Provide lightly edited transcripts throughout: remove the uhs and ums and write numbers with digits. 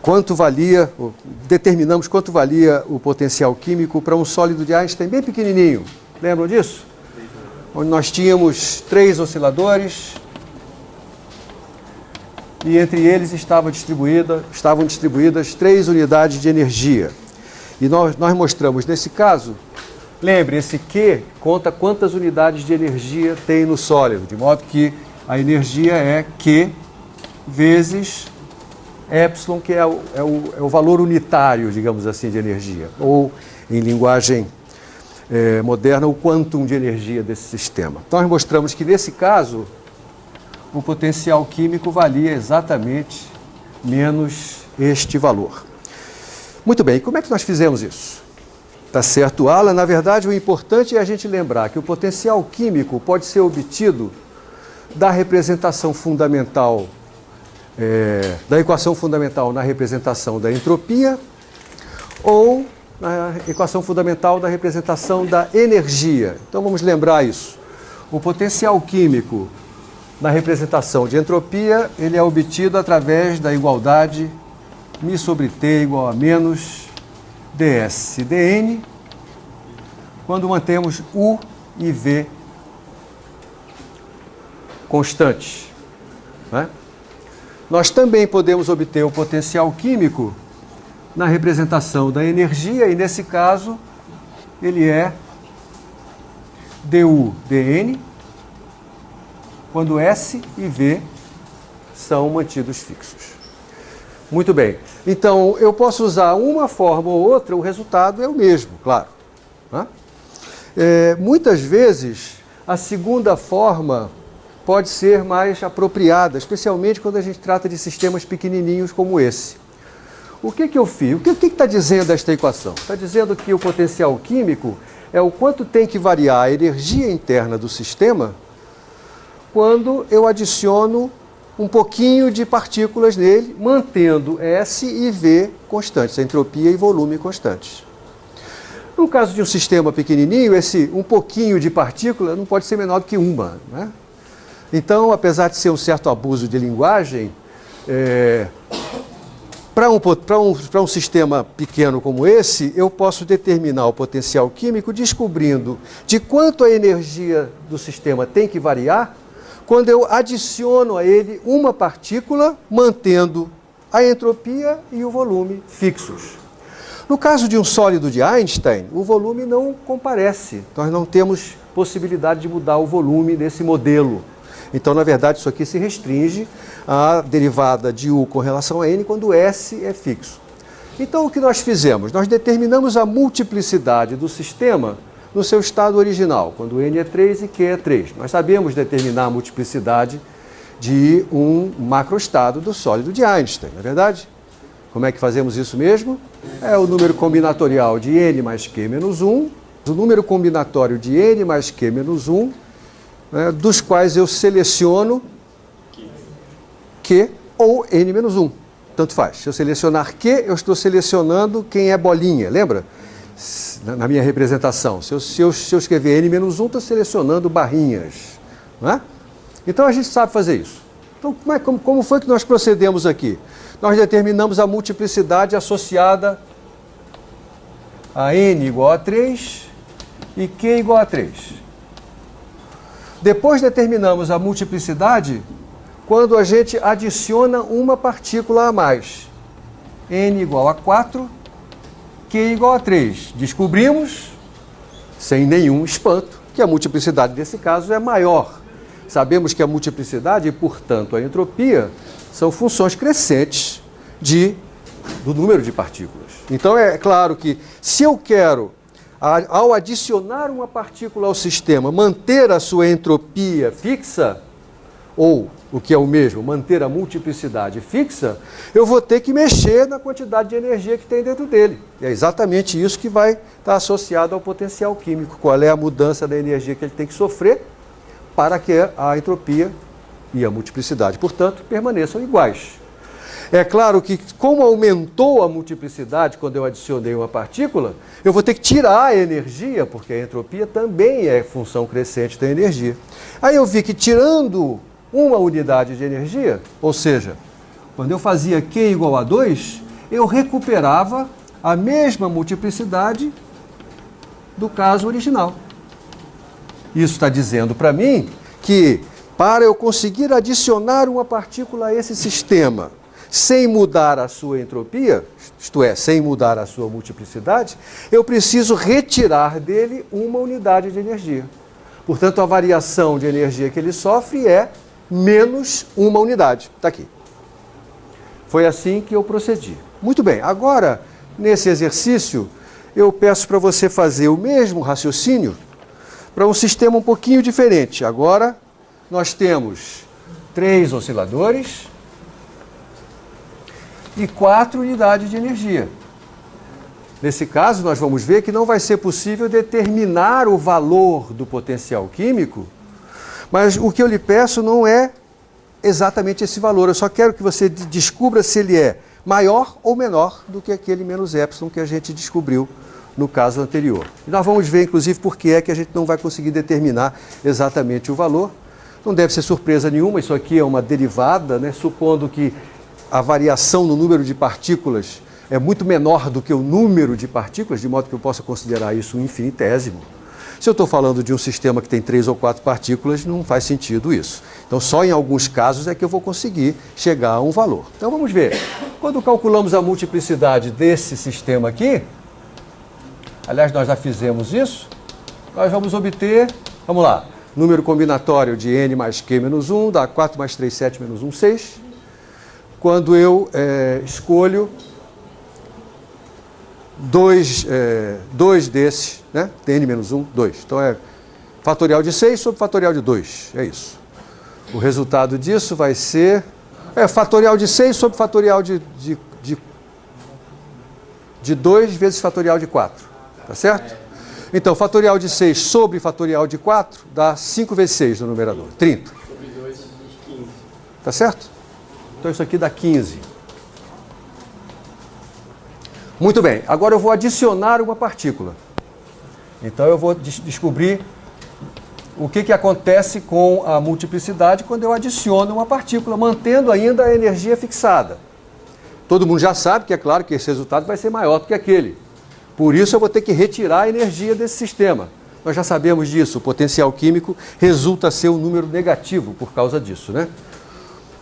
quanto valia, determinamos quanto valia o potencial químico para um sólido de Einstein bem pequenininho. Lembram disso? Onde nós tínhamos 3 osciladores e entre eles estavam distribuídas 3 unidades de energia. E nós mostramos nesse caso, lembre, esse Q conta quantas unidades de energia tem no sólido, de modo que a energia é Q vezes epsilon, que é o valor unitário, digamos assim, de energia, ou em linguagem moderna, o quantum de energia desse sistema. Então, nós mostramos que, nesse caso, o potencial químico valia exatamente menos este valor. Muito bem, como é que nós fizemos isso? Tá certo, Alan? Na verdade, o importante é a gente lembrar que o potencial químico pode ser obtido da representação fundamental, da equação fundamental na representação da entropia ou na equação fundamental da representação da energia. Então vamos lembrar isso. O potencial químico na representação de entropia, ele é obtido através da igualdade μ sobre T igual a menos ds dN, quando mantemos U e V constantes, né? Nós também podemos obter o potencial químico na representação da energia, e nesse caso ele é du dN, quando S e V são mantidos fixos. Muito bem. Então, eu posso usar uma forma ou outra, o resultado é o mesmo, claro, né? Muitas vezes, a segunda forma pode ser mais apropriada, especialmente quando a gente trata de sistemas pequenininhos como esse. O que eu fiz? O que está dizendo esta equação? Está dizendo que o potencial químico é o quanto tem que variar a energia interna do sistema quando eu adiciono um pouquinho de partículas nele, mantendo S e V constantes, a entropia e volume constantes. No caso de um sistema pequenininho, esse um pouquinho de partícula não pode ser menor do que uma, né? Então, apesar de ser um certo abuso de linguagem, para um sistema pequeno como esse, eu posso determinar o potencial químico descobrindo de quanto a energia do sistema tem que variar quando eu adiciono a ele uma partícula, mantendo a entropia e o volume fixos. No caso de um sólido de Einstein, o volume não comparece. Nós não temos possibilidade de mudar o volume desse modelo. Então, na verdade, isso aqui se restringe à derivada de U com relação a N quando S é fixo. Então, o que nós fizemos? Nós determinamos a multiplicidade do sistema no seu estado original, quando N é 3 e Q é 3. Nós sabemos determinar a multiplicidade de um macroestado do sólido de Einstein, não é verdade? Como é que fazemos isso mesmo? É o número combinatorial de N mais Q menos 1, o número combinatório de N mais Q menos 1, dos quais eu seleciono Q ou N menos 1. Tanto faz. Se eu selecionar Q, eu estou selecionando quem é bolinha, lembra? Na minha representação. Se eu escrever N menos 1, estou selecionando barrinhas, não é? Então a gente sabe fazer isso. Então como foi que nós procedemos aqui? Nós determinamos a multiplicidade associada a N igual a 3 e Q igual a 3. Depois determinamos a multiplicidade quando a gente adiciona uma partícula a mais. N igual a 4, Q igual a 3. Descobrimos, sem nenhum espanto, que a multiplicidade desse caso é maior. Sabemos que a multiplicidade e, portanto, a entropia são funções crescentes do número de partículas. Então, é claro que se eu quero, ao adicionar uma partícula ao sistema, manter a sua entropia fixa, ou, o que é o mesmo, manter a multiplicidade fixa, eu vou ter que mexer na quantidade de energia que tem dentro dele. E é exatamente isso que vai estar associado ao potencial químico. Qual é a mudança da energia que ele tem que sofrer para que a entropia e a multiplicidade, portanto, permaneçam iguais. É claro que, como aumentou a multiplicidade quando eu adicionei uma partícula, eu vou ter que tirar a energia, porque a entropia também é função crescente da energia. Aí eu vi que tirando uma unidade de energia, ou seja, quando eu fazia Q igual a 2, eu recuperava a mesma multiplicidade do caso original. Isso está dizendo para mim que, para eu conseguir adicionar uma partícula a esse sistema sem mudar a sua entropia, isto é, sem mudar a sua multiplicidade, eu preciso retirar dele uma unidade de energia. Portanto, a variação de energia que ele sofre é menos uma unidade. Está aqui. Foi assim que eu procedi. Muito bem, agora, nesse exercício, eu peço para você fazer o mesmo raciocínio para um sistema um pouquinho diferente. Agora, nós temos 3 osciladores e 4 unidades de energia. Nesse caso, nós vamos ver que não vai ser possível determinar o valor do potencial químico, mas o que eu lhe peço não é exatamente esse valor. Eu só quero que você descubra se ele é maior ou menor do que aquele menos epsilon que a gente descobriu no caso anterior. E nós vamos ver, inclusive, por que é que a gente não vai conseguir determinar exatamente o valor. Não deve ser surpresa nenhuma, isso aqui é uma derivada, né? Supondo que a variação no número de partículas é muito menor do que o número de partículas, de modo que eu possa considerar isso um infinitésimo. Se eu estou falando de um sistema que tem 3 ou 4 partículas, não faz sentido isso. Então, só em alguns casos é que eu vou conseguir chegar a um valor. Então, vamos ver. Quando calculamos a multiplicidade desse sistema aqui, aliás, nós já fizemos isso, nós vamos obter, vamos lá, número combinatório de n mais q menos 1, dá 4 mais 3, 7 menos 1, 6. Quando eu escolho dois desses, né? N menos 1, 2. Então é fatorial de 6 sobre fatorial de 2, é isso. O resultado disso vai ser fatorial de 6 sobre fatorial de 2 vezes fatorial de 4, tá certo? Então, fatorial de 6 sobre fatorial de 4 dá 5 vezes 6 no numerador, 30. Sobre 2, 15. Tá certo? Então, isso aqui dá 15. Muito bem, agora eu vou adicionar uma partícula. Então, eu vou descobrir o que acontece com a multiplicidade quando eu adiciono uma partícula, mantendo ainda a energia fixada. Todo mundo já sabe que é claro que esse resultado vai ser maior do que aquele. Por isso, eu vou ter que retirar a energia desse sistema. Nós já sabemos disso, o potencial químico resulta ser um número negativo por causa disso, né?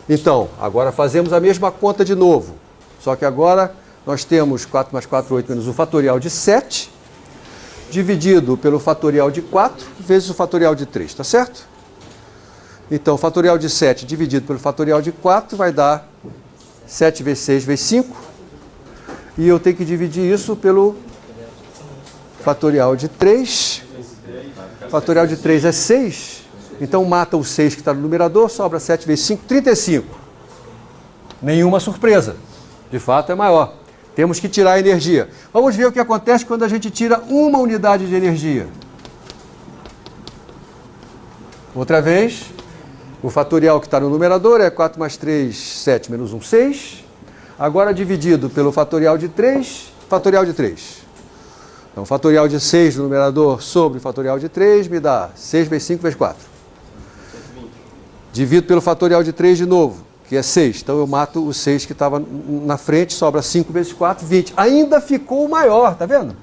Então, agora fazemos a mesma conta de novo. Só que agora nós temos 4 mais 4, 8 menos o fatorial de 7, dividido pelo fatorial de 4, vezes o fatorial de 3, tá certo? Então, o fatorial de 7 dividido pelo fatorial de 4 vai dar 7 vezes 6 vezes 5. E eu tenho que dividir isso pelo fatorial de 3. Fatorial de 3 é 6. Então, mata o 6 que está no numerador, sobra 7 vezes 5, 35. Nenhuma surpresa. De fato, é maior. Temos que tirar a energia. Vamos ver o que acontece quando a gente tira uma unidade de energia. Outra vez, o fatorial que está no numerador é 4 mais 3, 7 menos 1, 6. Agora, dividido pelo fatorial de 3, fatorial de 3. Então, fatorial de 6 no numerador sobre fatorial de 3 me dá 6 vezes 5 vezes 4. Divido pelo fatorial de 3 de novo, que é 6. Então, eu mato o 6 que estava na frente, sobra 5 vezes 4, 20. Ainda ficou maior, tá vendo?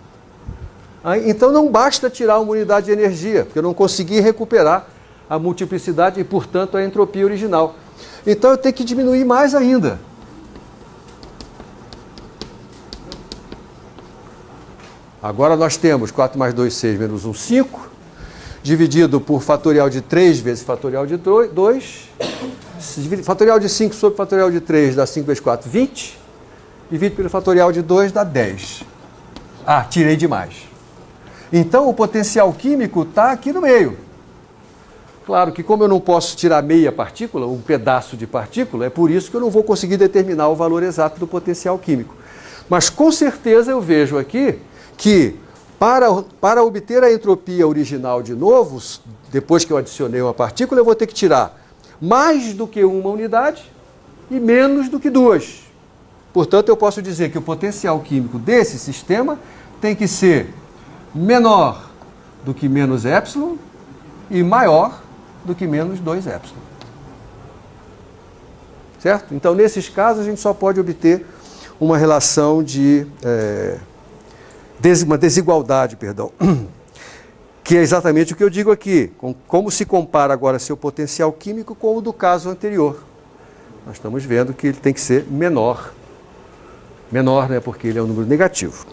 Então, não basta tirar uma unidade de energia, porque eu não consegui recuperar a multiplicidade e, portanto, a entropia original. Então, eu tenho que diminuir mais ainda. Agora nós temos 4 mais 2, 6, menos 1, 5, dividido por fatorial de 3 vezes fatorial de 2, fatorial de 5 sobre fatorial de 3 dá 5 vezes 4, 20, dividido pelo fatorial de 2 dá 10. Ah, tirei demais. Então o potencial químico está aqui no meio. Claro que como eu não posso tirar meia partícula, um pedaço de partícula, é por isso que eu não vou conseguir determinar o valor exato do potencial químico. Mas com certeza eu vejo aqui que para obter a entropia original de novo, depois que eu adicionei uma partícula, eu vou ter que tirar mais do que uma unidade e menos do que 2. Portanto, eu posso dizer que o potencial químico desse sistema tem que ser menor do que menos epsilon e maior do que menos 2 epsilon. Certo? Então, nesses casos, a gente só pode obter uma relação de uma desigualdade, perdão, que é exatamente o que eu digo aqui, como se compara agora seu potencial químico com o do caso anterior. Nós estamos vendo que ele tem que ser menor, né, porque ele é um número negativo.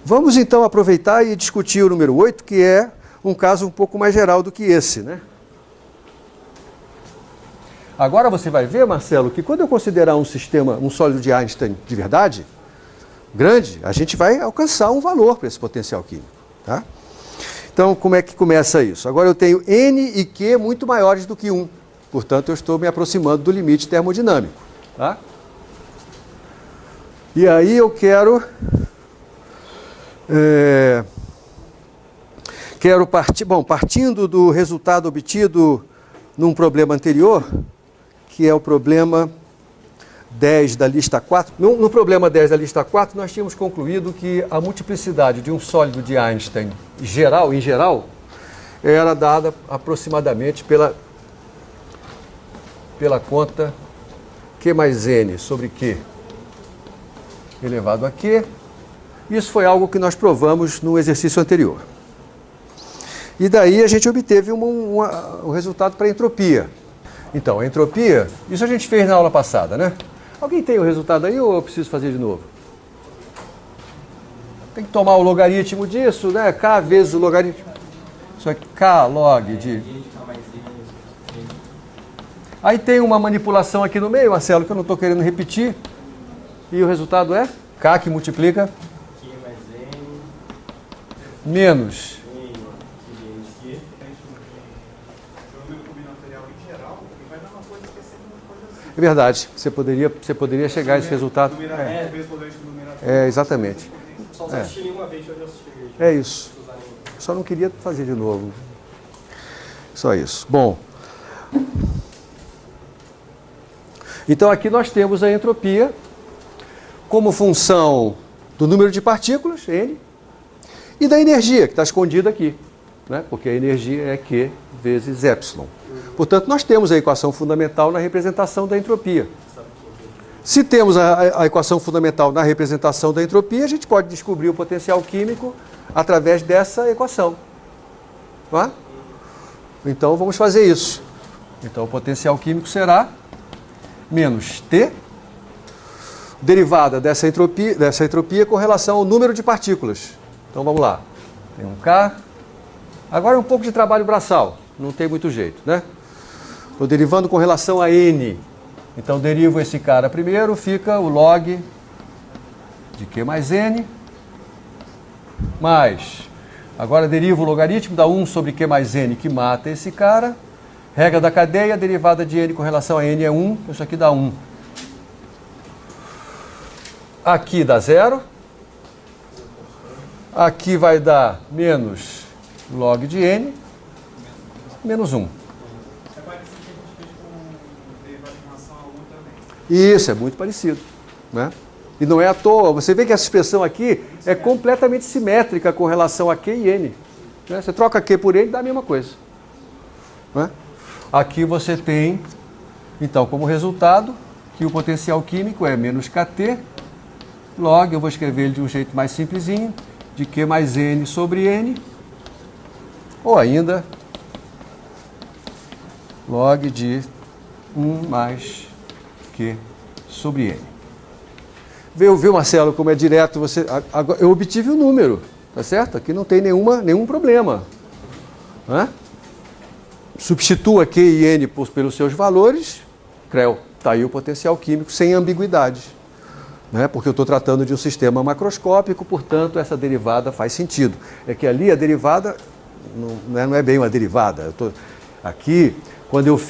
Vamos então aproveitar e discutir o número 8, que é um caso um pouco mais geral do que esse, né? Agora você vai ver, Marcelo, que quando eu considerar um sistema, um sólido de Einstein de verdade, grande, a gente vai alcançar um valor para esse potencial químico, tá? Então, como é que começa isso? Agora eu tenho N e Q muito maiores do que 1. Portanto, eu estou me aproximando do limite termodinâmico, tá? E aí eu quero partindo do resultado obtido num problema anterior, que é o problema 10 da lista 4. No problema 10 da lista 4, nós tínhamos concluído que a multiplicidade de um sólido de Einstein em geral, era dada aproximadamente pela conta Q mais N sobre Q elevado a Q. Isso foi algo que nós provamos no exercício anterior. E daí a gente obteve um resultado para a entropia. Então, a entropia, isso a gente fez na aula passada, né? Alguém tem o resultado aí ou eu preciso fazer de novo? Tem que tomar o logaritmo disso, né? K vezes o logaritmo. Isso aqui, K log de... Aí tem uma manipulação aqui no meio, Marcelo, que eu não estou querendo repetir. E o resultado é K que multiplica menos. É verdade, você poderia chegar a esse resultado. Exatamente. Só assisti uma vez, eu já assisti. É isso. Só não queria fazer de novo. Só isso. Bom. Então aqui nós temos a entropia como função do número de partículas, N, e da energia, que está escondida aqui, né? Porque a energia é Q vezes epsilon. Portanto, nós temos a equação fundamental na representação da entropia. Se temos a equação fundamental na representação da entropia, a gente pode descobrir o potencial químico através dessa equação. Tá? Então, vamos fazer isso. Então, o potencial químico será menos T, derivada dessa entropia com relação ao número de partículas. Então, vamos lá. Tem um K. Agora um pouco de trabalho braçal. Não tem muito jeito, né? Estou derivando com relação a N. Então, derivo esse cara primeiro, fica o log de Q mais N, mais... Agora derivo o logaritmo da 1 sobre Q mais N, que mata esse cara. Regra da cadeia, derivada de N com relação a N é 1, isso aqui dá 1. Aqui dá 0. Aqui vai dar menos log de N, menos 1. Isso, é muito parecido, né? E não é à toa, você vê que essa expressão aqui é completamente simétrica com relação a Q e N. Né? Você troca Q por N, dá a mesma coisa. Né? Aqui você tem, então, como resultado, que o potencial químico é menos KT, log, eu vou escrever ele de um jeito mais simplesinho, de Q mais N sobre N, ou ainda, log de 1 mais Q sobre N. Viu, Marcelo, como é direto? Eu obtive o número, tá certo? Aqui não tem nenhum problema. Né? Substitua Q e N pelos seus valores, CREL, está aí o potencial químico sem ambiguidade. Né? Porque eu estou tratando de um sistema macroscópico, portanto, essa derivada faz sentido. É que ali a derivada não é bem uma derivada. Aqui, quando eu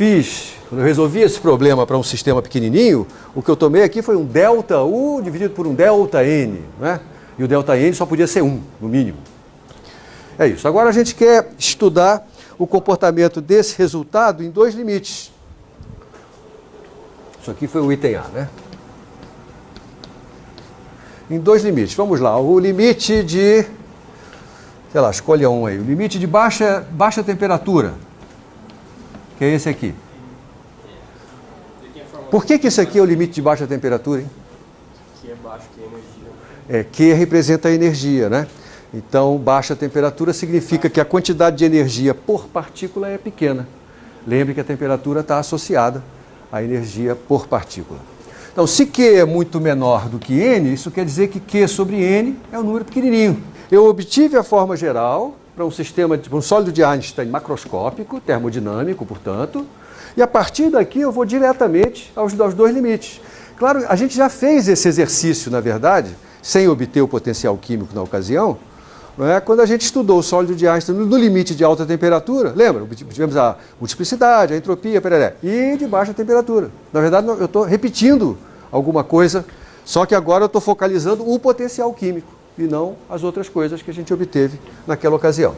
resolvi esse problema para um sistema pequenininho, o que eu tomei aqui foi um delta U dividido por um delta N. Né? E o delta N só podia ser 1, no mínimo. É isso. Agora a gente quer estudar o comportamento desse resultado em dois limites. Isso aqui foi o item A, né? Em dois limites. Vamos lá. O limite de... Sei lá, escolha um aí. O limite de baixa temperatura, que é esse aqui. Por que esse aqui é o limite de baixa temperatura, hein? Que é baixo que é energia. Q representa a energia, né? Então, baixa temperatura significa que a quantidade de energia por partícula é pequena. Lembre que a temperatura está associada à energia por partícula. Então, se Q é muito menor do que N, isso quer dizer que Q sobre N é um número pequenininho. Eu obtive a forma geral para um sistema, para um sólido de Einstein macroscópico, termodinâmico, portanto, e a partir daqui eu vou diretamente aos dois limites. Claro, a gente já fez esse exercício, na verdade, sem obter o potencial químico na ocasião, não é? Quando a gente estudou o sólido de Einstein no limite de alta temperatura, lembra? Tivemos a multiplicidade, a entropia, pereré, e de baixa temperatura. Na verdade, eu estou repetindo alguma coisa, só que agora eu estou focalizando o potencial químico e não as outras coisas que a gente obteve naquela ocasião.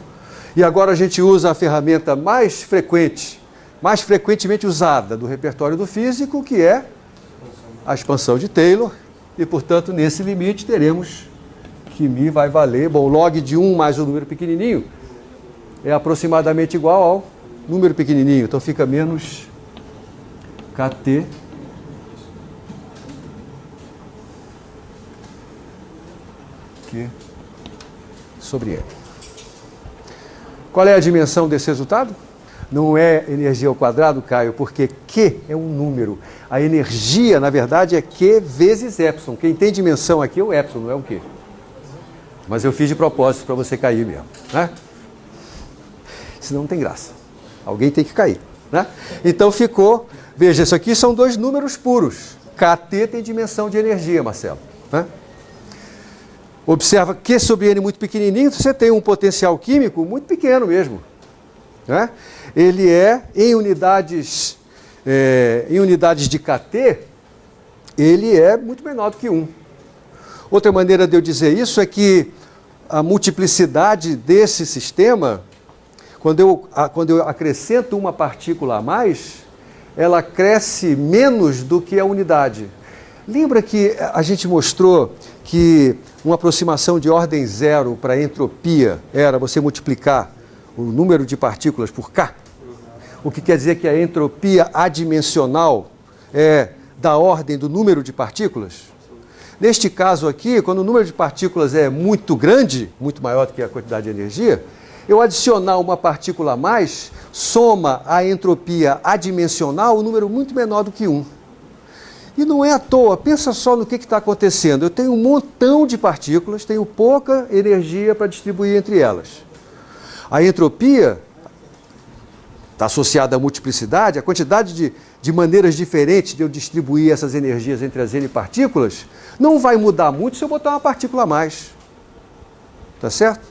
E agora a gente usa a ferramenta mais frequentemente usada do repertório do físico, que é a expansão de Taylor, e, portanto, nesse limite teremos que μ vai valer, bom, log de 1 mais o número pequenininho é aproximadamente igual ao número pequenininho, então fica menos kT Q sobre N. Qual é a dimensão desse resultado? Não é energia ao quadrado, Caio, porque Q é um número. A energia, na verdade, é Q vezes epsilon. Quem tem dimensão aqui é o epsilon, não é o Q. Mas eu fiz de propósito para você cair mesmo, né? Senão não tem graça. Alguém tem que cair, né? Então ficou... Veja, isso aqui são dois números puros. KT tem dimensão de energia, Marcelo, né? Observa Q sobre N muito pequenininho, você tem um potencial químico muito pequeno mesmo, né? Ele é, em unidades de KT, ele é muito menor do que 1. Outra maneira de eu dizer isso é que a multiplicidade desse sistema, quando eu acrescento uma partícula a mais, ela cresce menos do que a unidade. Lembra que a gente mostrou que uma aproximação de ordem zero para a entropia era você multiplicar o número de partículas por K? O que quer dizer que a entropia adimensional é da ordem do número de partículas? Neste caso aqui, quando o número de partículas é muito grande, muito maior do que a quantidade de energia, eu adicionar uma partícula a mais, soma a entropia adimensional um número muito menor do que 1. E não é à toa, pensa só no que está acontecendo. Eu tenho um montão de partículas, tenho pouca energia para distribuir entre elas. A entropia está associada à multiplicidade, a quantidade de maneiras diferentes de eu distribuir essas energias entre as N partículas não vai mudar muito se eu botar uma partícula a mais. Tá certo?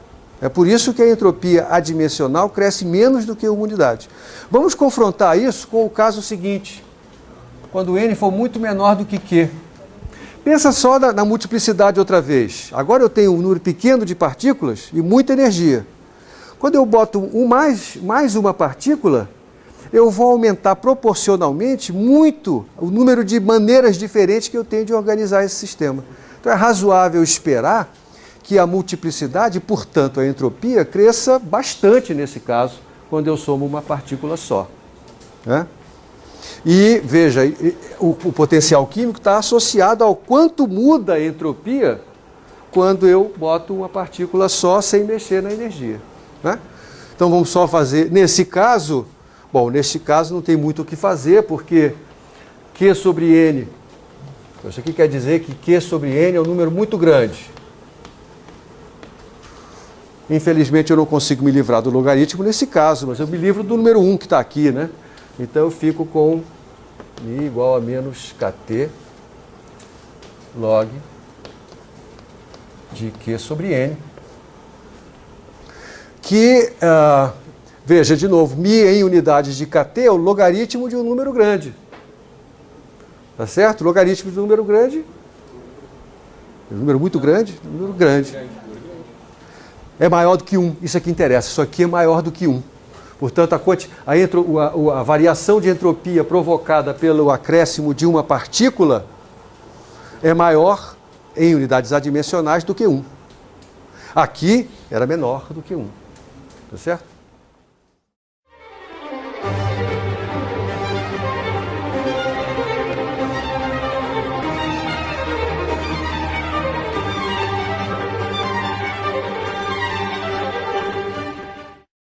É por isso que a entropia adimensional cresce menos do que uma unidade. Vamos confrontar isso com o caso seguinte, quando N for muito menor do que Q. Pensa só na multiplicidade outra vez. Agora eu tenho um número pequeno de partículas e muita energia. Quando eu boto mais uma partícula, eu vou aumentar proporcionalmente muito o número de maneiras diferentes que eu tenho de organizar esse sistema. Então é razoável esperar que a multiplicidade, portanto a entropia, cresça bastante nesse caso, quando eu somo uma partícula só, né? E veja, o potencial químico está associado ao quanto muda a entropia quando eu boto uma partícula só sem mexer na energia, né? Então vamos só fazer, nesse caso não tem muito o que fazer, porque Q sobre N, isso aqui quer dizer que Q sobre N é um número muito grande. Infelizmente eu não consigo me livrar do logaritmo nesse caso, mas eu me livro do número 1 que está aqui, né? Então eu fico com μ igual a menos kT log de Q sobre N. Que, veja de novo, μ em unidades de kT é o logaritmo de um número grande. Tá certo? O logaritmo de um número grande, um número muito grande, um número grande. É maior do que 1, isso aqui interessa, isso aqui é maior do que 1. Portanto, a variação de entropia provocada pelo acréscimo de uma partícula é maior em unidades adimensionais do que 1. Aqui era menor do que 1. Tá certo?